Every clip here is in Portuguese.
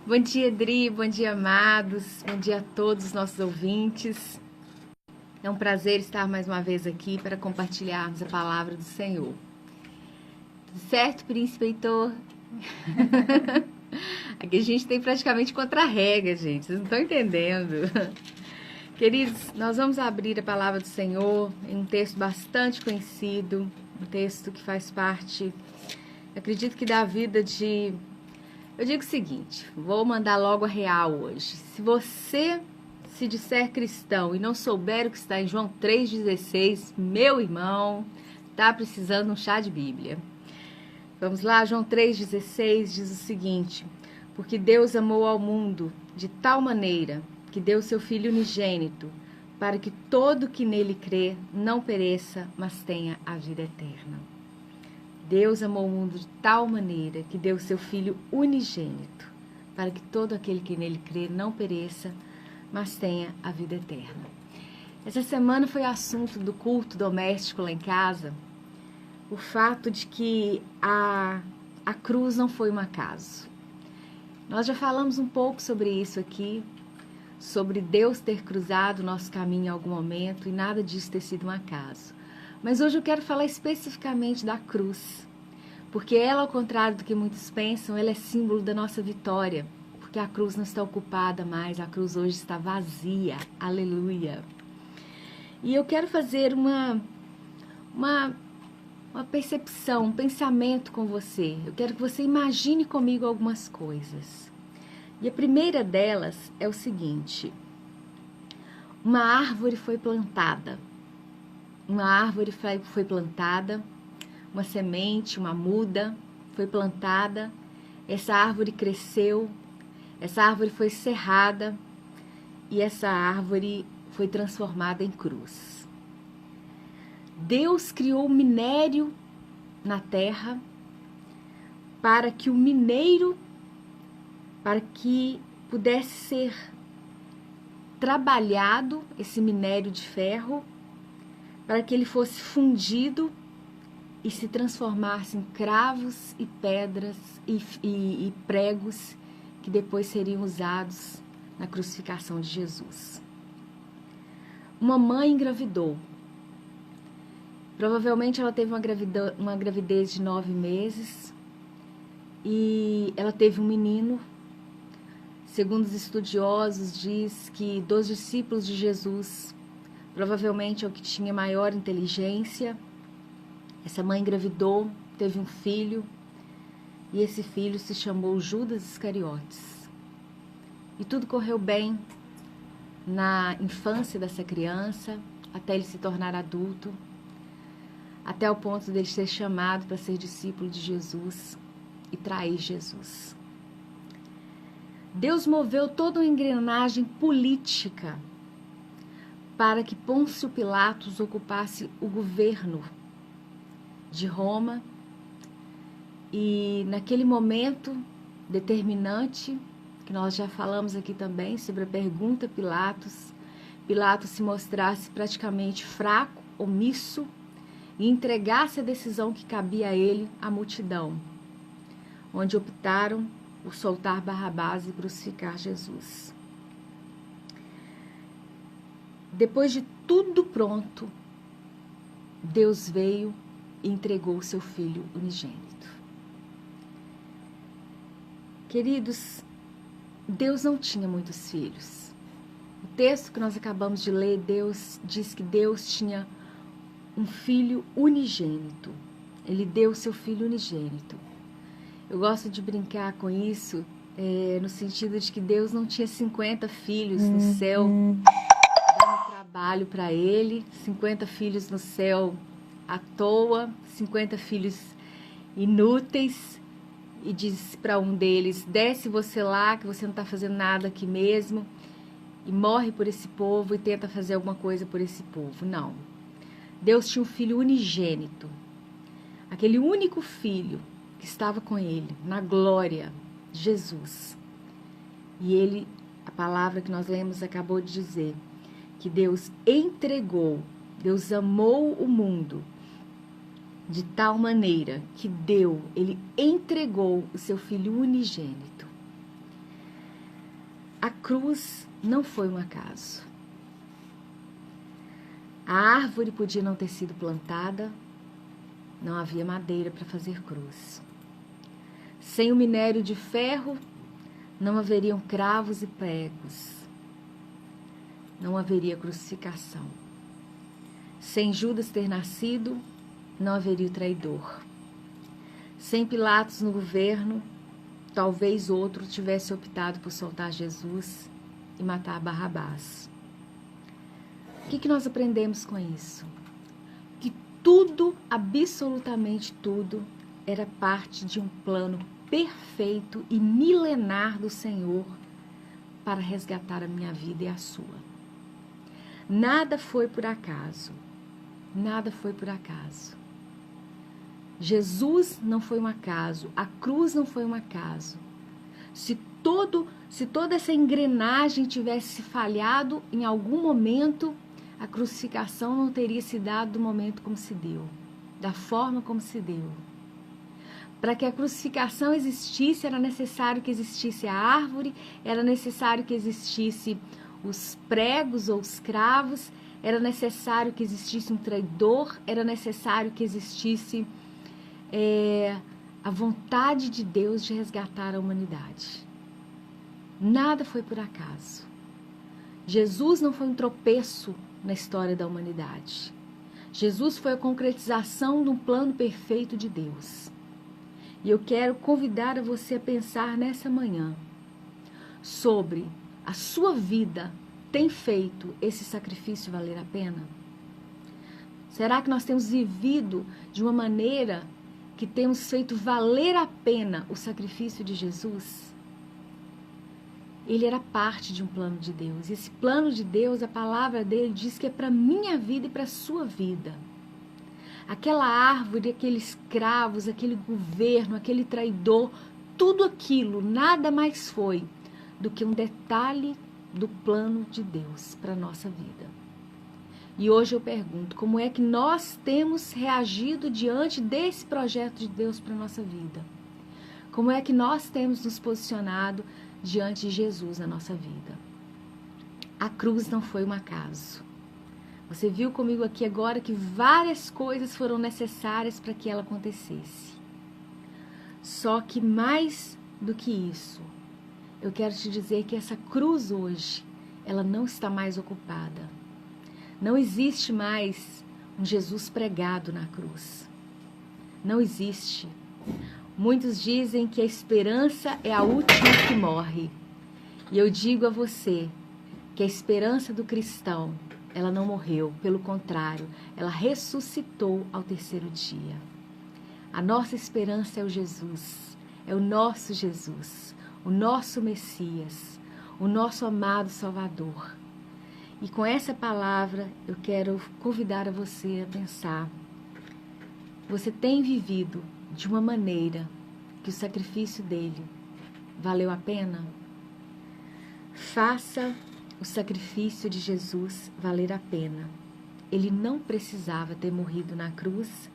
Bom dia, Dri, bom dia, amados, bom dia a todos os nossos ouvintes. É um prazer estar mais uma vez aqui para compartilharmos a palavra do Senhor. Tudo certo, Príncipe Heitor? Aqui a gente tem praticamente contra-regra, gente, vocês não estão entendendo. Queridos, nós vamos abrir a palavra do Senhor em um texto bastante conhecido, um texto que faz parte, acredito que da vida de... Eu digo o seguinte, vou mandar logo a real hoje. Se você se disser cristão e não souber o que está em João 3,16, meu irmão, tá precisando de um chá de Bíblia. Vamos lá, João 3,16 diz o seguinte: porque Deus amou ao mundo de tal maneira que deu seu Filho unigênito, para que todo que nele crê não pereça, mas tenha a vida eterna. Deus amou o mundo de tal maneira que deu seu Filho unigênito, para que todo aquele que nele crê não pereça, mas tenha a vida eterna. Essa semana foi assunto do culto doméstico lá em casa, o fato de que a cruz não foi um acaso. Nós já falamos um pouco sobre isso aqui, sobre Deus ter cruzado o nosso caminho em algum momento e nada disso ter sido um acaso. Mas hoje eu quero falar especificamente da cruz, porque ela, ao contrário do que muitos pensam, ela é símbolo da nossa vitória, porque a cruz não está ocupada mais, a cruz hoje está vazia, aleluia. E eu quero fazer uma percepção, um pensamento com você. Eu quero que você imagine comigo algumas coisas. E a primeira delas é o seguinte: uma árvore foi plantada. Uma árvore foi plantada, uma semente, uma muda foi plantada, essa árvore cresceu, essa árvore foi cerrada e essa árvore foi transformada em cruz. Deus criou o minério na terra para que o mineiro, para que pudesse ser trabalhado esse minério de ferro, para que ele fosse fundido e se transformasse em cravos e pedras e pregos que depois seriam usados na crucificação de Jesus. Uma mãe engravidou. Provavelmente ela teve uma gravidez de 9 meses e ela teve um menino. Segundo os estudiosos, diz que dos discípulos de Jesus, provavelmente é o que tinha maior inteligência. Essa mãe engravidou, teve um filho, e esse filho se chamou Judas Iscariotes. E tudo correu bem na infância dessa criança, até ele se tornar adulto, até o ponto dele ser chamado para ser discípulo de Jesus e trair Jesus. Deus moveu toda uma engrenagem política para que Pôncio Pilatos ocupasse o governo de Roma, e naquele momento determinante, que nós já falamos aqui também sobre a pergunta a Pilatos se mostrasse praticamente fraco, omisso, e entregasse a decisão que cabia a ele à multidão, onde optaram por soltar Barrabás e crucificar Jesus. Depois de tudo pronto, Deus veio e entregou o seu Filho unigênito. Queridos, Deus não tinha muitos filhos. O texto que nós acabamos de ler, Deus diz que Deus tinha um Filho unigênito. Ele deu o seu Filho unigênito. Eu gosto de brincar com isso, no sentido de que Deus não tinha 50 filhos no céu, dando trabalho para ele, 50 filhos no céu à toa, 50 filhos inúteis, e diz para um deles: desce você lá, que você não está fazendo nada aqui mesmo, e morre por esse povo e tenta fazer alguma coisa por esse povo. Não. Deus tinha um Filho unigênito, aquele único filho que estava com ele, na glória, Jesus. E ele, a palavra que nós lemos acabou de dizer, que Deus entregou, Deus amou o mundo de tal maneira que ele entregou o seu Filho unigênito. A cruz não foi um acaso. A árvore podia não ter sido plantada, não havia madeira para fazer cruz. Sem o minério de ferro, não haveriam cravos e pregos. Não haveria crucificação. Sem Judas ter nascido, não haveria o traidor. Sem Pilatos no governo, talvez outro tivesse optado por soltar Jesus e matar Barrabás. O que nós aprendemos com isso? Que tudo, absolutamente tudo, era parte de um plano perfeito e milenar do Senhor para resgatar a minha vida e a sua. Nada foi por acaso. Nada foi por acaso. Jesus não foi um acaso. A cruz não foi um acaso. Se toda essa engrenagem tivesse falhado em algum momento, a crucificação não teria se dado do momento como se deu, da forma como se deu. Para que a crucificação existisse, era necessário que existisse a árvore, era necessário que existisse os pregos ou os cravos, era necessário que existisse um traidor, era necessário que existisse a vontade de Deus de resgatar a humanidade. Nada foi por acaso. Jesus não foi um tropeço na história da humanidade. Jesus foi a concretização de um plano perfeito de Deus. E eu quero convidar a você a pensar nessa manhã sobre a sua vida tem feito esse sacrifício valer a pena? Será que nós temos vivido de uma maneira que temos feito valer a pena o sacrifício de Jesus? Ele era parte de um plano de Deus. E esse plano de Deus, a palavra dele diz que é para a minha vida e para a sua vida. Aquela árvore, aqueles cravos, aquele governo, aquele traidor, tudo aquilo nada mais foi do que um detalhe do plano de Deus para a nossa vida. E hoje eu pergunto, como é que nós temos reagido diante desse projeto de Deus para a nossa vida? Como é que nós temos nos posicionado diante de Jesus na nossa vida? A cruz não foi um acaso. Você viu comigo aqui agora que várias coisas foram necessárias para que ela acontecesse. Só que mais do que isso, eu quero te dizer que essa cruz hoje, ela não está mais ocupada. Não existe mais um Jesus pregado na cruz. Não existe. Muitos dizem que a esperança é a última que morre. E eu digo a você que a esperança do cristão, ela não morreu, pelo contrário, ela ressuscitou ao terceiro dia. A nossa esperança é o Jesus, é o nosso Jesus, o nosso Messias, o nosso amado Salvador. E com essa palavra eu quero convidar a você a pensar. Você tem vivido de uma maneira que o sacrifício dele valeu a pena? Faça o sacrifício de Jesus valer a pena. Ele não precisava ter morrido na cruz.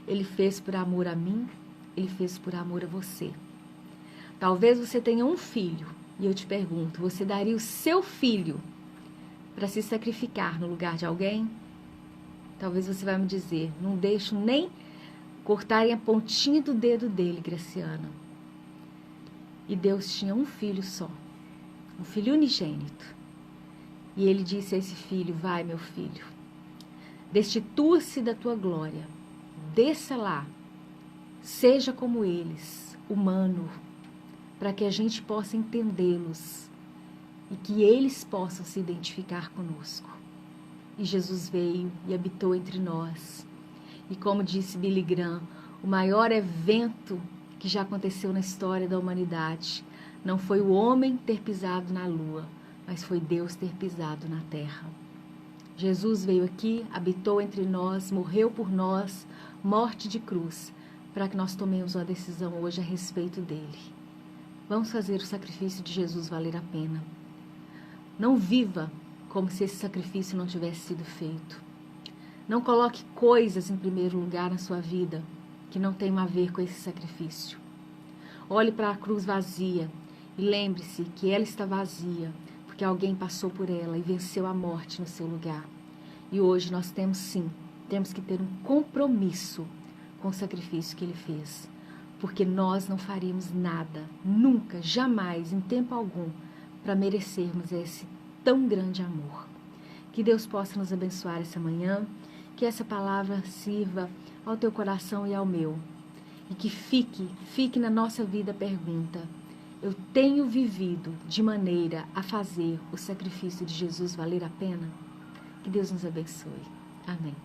Ele fez por amor a mim, ele fez por amor a você. Talvez você tenha um filho, e eu te pergunto, você daria o seu filho para se sacrificar no lugar de alguém? Talvez você vai me dizer, não deixo nem cortarem a pontinha do dedo dele, Graciana. E Deus tinha um filho só, um filho unigênito. E ele disse a esse filho, vai meu filho, destitua-se da tua glória, desça lá, seja como eles, humano, para que a gente possa entendê-los e que eles possam se identificar conosco. E Jesus veio e habitou entre nós. E como disse Billy Graham, o maior evento que já aconteceu na história da humanidade não foi o homem ter pisado na lua, mas foi Deus ter pisado na terra. Jesus veio aqui, habitou entre nós, morreu por nós, morte de cruz, para que nós tomemos uma decisão hoje a respeito dele. Vamos fazer o sacrifício de Jesus valer a pena. Não viva como se esse sacrifício não tivesse sido feito. Não coloque coisas em primeiro lugar na sua vida que não tenham a ver com esse sacrifício. Olhe para a cruz vazia E lembre-se que ela está vazia, porque alguém passou por ela e venceu a morte no seu lugar. E hoje nós temos que ter um compromisso com o sacrifício que ele fez. Porque nós não faríamos nada, nunca, jamais, em tempo algum, para merecermos esse tão grande amor. Que Deus possa nos abençoar essa manhã, que essa palavra sirva ao teu coração e ao meu. E que fique na nossa vida a pergunta: eu tenho vivido de maneira a fazer o sacrifício de Jesus valer a pena? Que Deus nos abençoe. Amém.